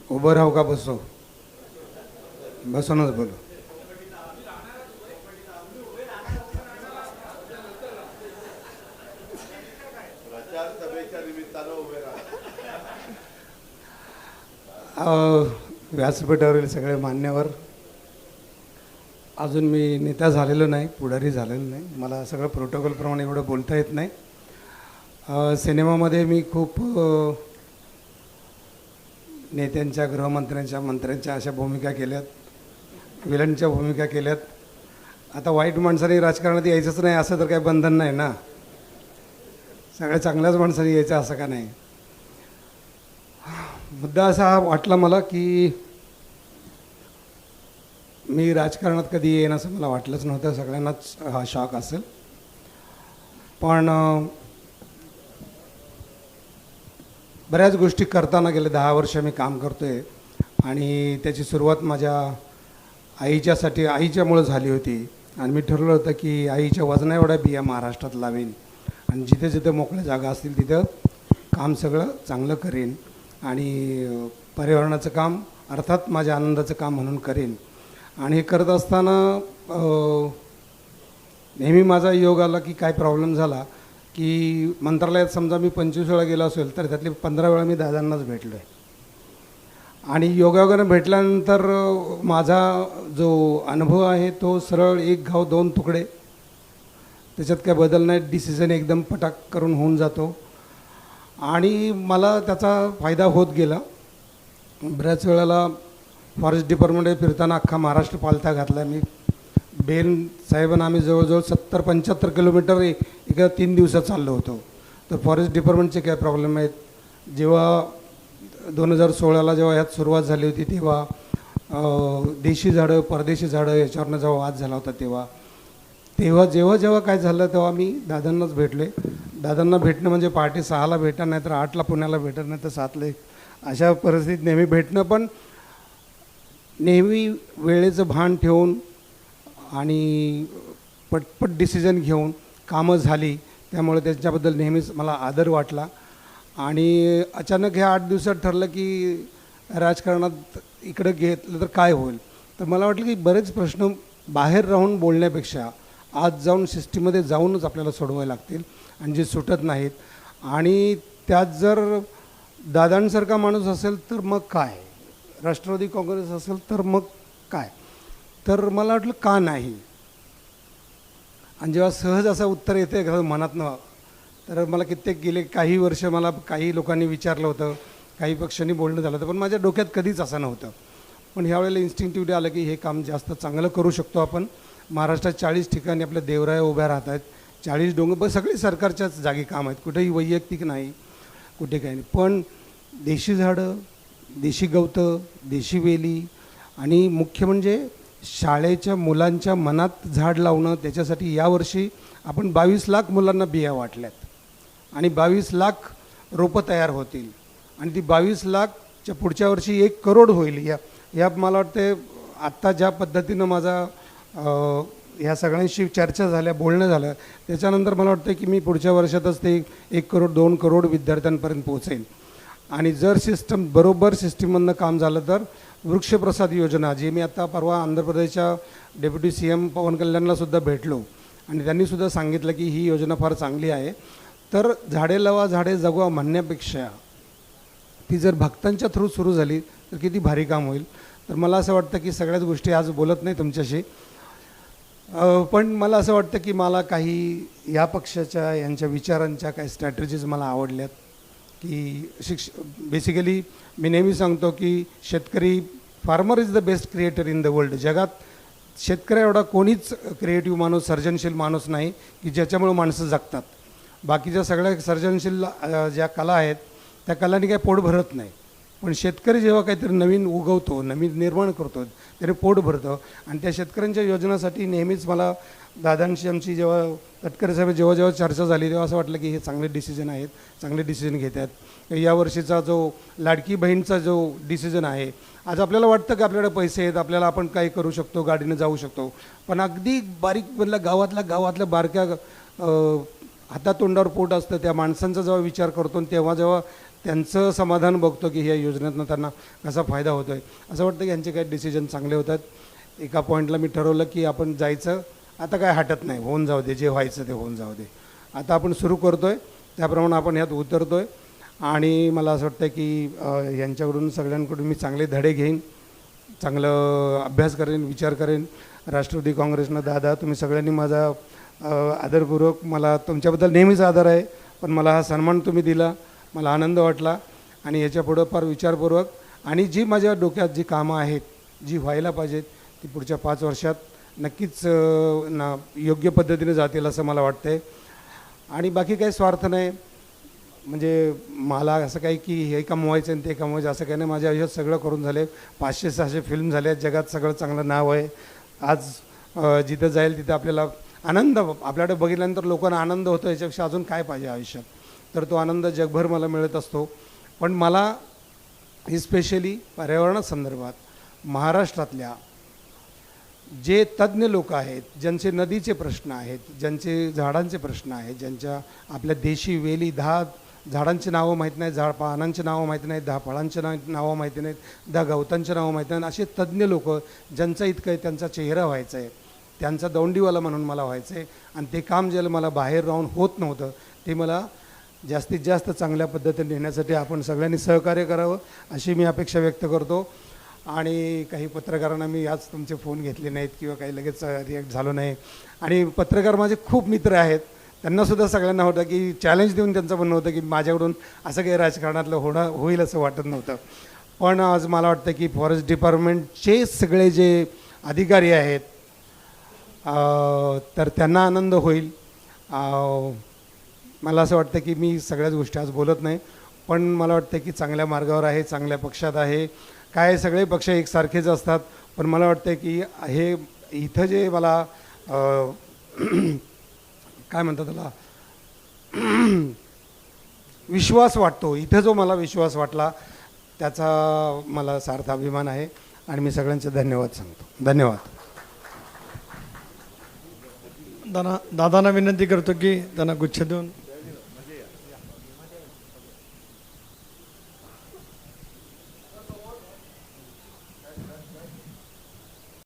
उभं राहू का बसो? बसूनच बोलू. व्यासपीठावरील सगळे मान्यवर, अजून मी नेता झालेलो नाही, पुढारी झालेलो नाही, मला सगळं प्रोटोकॉलप्रमाणे एवढं बोलता येत नाही. सिनेमामध्ये मी खूप नेत्यांच्या, गृहमंत्र्यांच्या, मंत्र्यांच्या अशा भूमिका केल्यात, विलनच्या भूमिका केल्यात. आता वाईट माणसाने राजकारणात यायचंच नाही असं तर काही बंधन नाही ना, सगळ्या चांगल्याच माणसाने यायचं असं का नाही. मुद्दा असा वाटला मला की मी राजकारणात कधी येईन असं मला वाटलंच नव्हतं, सगळ्यांनाच हा शॉक असेल. पण बऱ्याच गोष्टी करताना गेले 10 वर्ष मी काम करतो आहे आणि त्याची सुरुवात माझ्या आईच्यामुळं झाली होती. आणि मी ठरवलं होतं की आईच्या वजना एवढ्या बिया महाराष्ट्रात लावेन आणि जिथे जिथे मोकळ्या जागा असतील तिथं काम सगळं चांगलं करेन आणि पर्यावरणाचं काम अर्थात माझ्या आनंदाचं काम म्हणून करेन. आणि हे करत असताना नेहमी माझा योग आला की काय प्रॉब्लेम झाला की मंत्रालयात समजा मी 25 वेळा गेलो असेल तर त्यातले 15 वेळा मी दादांनाच भेटलो आहे. आणि योगायोगानं भेटल्यानंतर माझा जो अनुभव आहे तो सरळ एक घाव दोन तुकडे, त्याच्यात काय बदल नाही, डिसिजन एकदम पटाक करून होऊन जातो आणि मला त्याचा फायदा होत गेला. बऱ्याच वेळेला फॉरेस्ट डिपार्टमेंटमध्ये फिरताना अख्खा महाराष्ट्र पालथा घातला मी. बेन साहेबांना आम्ही जवळजवळ 70-75 किलोमीटर एका 3 दिवसात चाललो होतो. तर फॉरेस्ट डिपार्टमेंटचे काय प्रॉब्लेम आहेत. जेव्हा 2016ला जेव्हा ह्यात सुरुवात झाली होती तेव्हा देशी झाडं परदेशी झाडं याच्यावरनं जेव्हा वाद झाला होता जेव्हा काय झालं तेव्हा मी दादांनाच भेटले. दादांना भेटणं म्हणजे पहाटे 6ला भेटा, नाही तर 8ला पुण्याला भेटत, नाही तर 7ला, अशा परिस्थितीत नेहमी भेटणं. पण नेहमी वेळेचं भान ठेवून आणि पटपट डिसिजन घेऊन कामं झाली, त्यामुळे त्याच्याबद्दल नेहमीच मला आदर वाटला. आणि अचानक ह्या 8 दिवसात ठरलं की राजकारणात इकडं घेतलं तर काय होईल. तर मला वाटलं की बरेच प्रश्न बाहेर राहून बोलण्यापेक्षा आज जाऊन सिस्टीममध्ये जाऊनच आपल्याला सोडवावे लागतील आणि जे सुटत नाहीत. आणि त्यात जर दादांसारखा माणूस असेल तर मग काय, राष्ट्रवादी काँग्रेस असेल तर मग काय. तर मला वाटलं का नाही. आणि जेव्हा सहज असं उत्तर येते मनातनं, तर मला कित्येक गेले काही वर्ष मला काही लोकांनी विचारलं होतं, काही पक्षांनी बोलणं झालं होतं, पण माझ्या डोक्यात कधीच असं नव्हतं. पण ह्यावेळेला इन्स्टिंक्टिव्हली आलं की हे काम जास्त चांगलं करू शकतो आपण. महाराष्ट्रात 40 ठिकाणी आपल्या देवराया उभ्या राहत आहेत, 40 डोंगर, सगळे सरकारच्याच जागी काम आहेत, कुठेही वैयक्तिक नाही, कुठे काही नाही. पण देशी झाडं, देशी गवतं, देशी वेली आणि मुख्य म्हणजे शाळेच्या मुलांच्या मनात झाड लावणं, त्याच्यासाठी यावर्षी आपण 22 लाख मुलांना बिया वाटल्यात आणि 22 लाख रोपं तयार होतील आणि ती 22 लाखच्या पुढच्या वर्षी 1 करोड होईल. या मला वाटते आत्ता ज्या पद्धतीनं माझा ह्या सगळ्यांशी चर्चा झाल्या, बोलणं झालं, त्याच्यानंतर मला वाटतं की मी पुढच्या वर्षातच ते 1 करोड 2 करोड विद्यार्थ्यांपर्यंत पोहोचेल. आणि जर बरोबर सिस्टीममधनं काम झालं तर वृक्षप्रसाद योजना, जी मी आता परवा आंध्र प्रदेशच्या डेप्युटी CM पवन कल्याणलासुद्धा भेटलो आणि त्यांनीसुद्धा सांगितलं की ही योजना फार चांगली आहे. तर झाडे लावा झाडे जगवा म्हणण्यापेक्षा ती जर भक्तांच्या थ्रू सुरू झाली तर किती भारी काम होईल. तर मला असं वाटतं की सगळ्याच गोष्टी आज बोलत नाही तुमच्याशी, पण मला असं वाटतं की मला काही या पक्षाच्या यांच्या विचारांच्या काही स्ट्रॅटेजीज मला आवडल्यात. की बेसिकली मी नेहमी सांगतो की शेतकरी, farmer is the best creator in the world. जगात शेतकरी एवढा कोणीच क्रिएटिव्ह माणूस, सर्जनशील माणूस नाही की ज्याच्यामुळं माणसं जगतात. बाकीच्या सगळ्या सर्जनशील ज्या कला आहेत त्या कलांनी काही पोट भरत नाही, पण शेतकरी जेव्हा काहीतरी नवीन उगवतो, नवीन निर्माण करतो, त्याने पोट भरतं. आणि त्या शेतकऱ्यांच्या योजनासाठी नेहमीच मला दादांशी आमची जेव्हा तटकरे साहेब जेव्हा चर्चा झाली तेव्हा असं वाटलं की हे चांगले डिसिजन आहेत, चांगले डिसिजन घेत आहेत. यावर्षीचा जो लाडकी बहीणचा जो डिसिजन आहे, आज आपल्याला वाटतं की आपल्याकडे पैसे आहेत, आपल्याला आपण काही करू शकतो, गाडीनं जाऊ शकतो, पण अगदी बारीक गावातल्या बारक्या हातातोंडावर पोट असतं त्या माणसांचा जेव्हा विचार करतो तेव्हा त्यांचं समाधान बघतो की ह्या योजनेतनं त्यांना कसा फायदा होतो आहे. असं वाटतं की यांचे काही डिसिजन चांगले होतात. एका पॉईंटला मी ठरवलं की आपण जायचं, आता काय हटत नाही, होऊन जाऊ दे, जे व्हायचं ते होऊन जाऊ दे. आता आपण सुरू करतो आहे, त्याप्रमाणे आपण ह्यात उतरतो आहे. आणि मला असं वाटतं की यांच्याकडून सगळ्यांकडून मी चांगले धडे घेईन, चांगलं अभ्यास करेन, विचार करेन. राष्ट्रवादी काँग्रेसनं दादा, तुम्ही सगळ्यांनी माझा आदरपूर्वक, मला तुमच्याबद्दल नेहमीच आदर आहे, पण मला हा सन्मान तुम्ही दिला, मला आनंद वाटला. आणि याच्यापुढं फार विचारपूर्वक आणि जी माझ्या डोक्यात जी कामं आहेत, जी व्हायला पाहिजेत, ती पुढच्या 5 वर्षात नक्कीच योग्य पद्धतीने जातील असं मला वाटतं आहे. आणि बाकी काही स्वार्थ नाही, म्हणजे मला असं काही की हे कमवायचं आणि ते कमवायचं असं काही नाही. माझ्या आयुष्यात सगळं करून झाले, 500-600 फिल्म झाल्या, जगात सगळं चांगलं नाव आहे. आज जिथं जाईल तिथं आपल्याला आनंद, आपल्याकडे बघितल्यानंतर लोकांना आनंद होतो, याच्यापेक्षा अजून काय पाहिजे आयुष्यात. तर तो आनंद जगभर मला मिळत असतो. पण मला इस्पेशली पर्यावरणासंदर्भात महाराष्ट्रातल्या जे तज्ज्ञ लोक आहेत, ज्यांचे नदीचे प्रश्न आहेत, ज्यांचे झाडांचे प्रश्न आहेत, ज्यांच्या आपल्या देशी वेली 10 झाडांची नावं माहीत नाहीत, पानांची नावं माहिती नाहीत, 10 फळांची नावं माहिती नाहीत, 10 गवतांची नावं माहिती नाहीत, असे तज्ज्ञ लोक ज्यांचं इतकं आहे, त्यांचा चेहरा व्हायचा आहे, त्यांचा दौंडीवाला म्हणून मला व्हायचं आहे. आणि ते काम ज्याला मला बाहेर राहून होत नव्हतं, ते मला जास्तीत जास्त चांगल्या पद्धतीने नेण्यासाठी आपण सगळ्यांनी सहकार्य करावं अशी मी अपेक्षा व्यक्त करतो. आणि काही पत्रकारांना मी आज तुमचे फोन घेतले नाहीत किंवा काही लगेच रिॲक्ट झालो नाही. आणि पत्रकार माझे खूप मित्र आहेत, त्यांनासुद्धा सगळ्यांना होतं की चॅलेंज देऊन त्यांचं म्हणणं होतं की माझ्याकडून असं काही राजकारणातलं होईल असं वाटत नव्हतं. पण आज मला वाटतं की फॉरेस्ट डिपार्टमेंटचे सगळे जे अधिकारी आहेत तर त्यांना आनंद होईल. मला असं वाटतं की मी सगळ्याच गोष्टी आज बोलत नाही, पण मला वाटतं की चांगल्या मार्गावर आहे, चांगल्या पक्षात आहे. काय सगळे पक्ष एकसारखेच असतात, पण मला वाटतं की हे इथं जे मला काय म्हणतात त्याला विश्वास वाटतो, इथं जो मला विश्वास वाटला त्याचा मला सार्थ अभिमान आहे. आणि मी सगळ्यांचे धन्यवाद सांगतो. धन्यवाद. दादांना विनंती करतो की त्यांना गुच्छ देऊन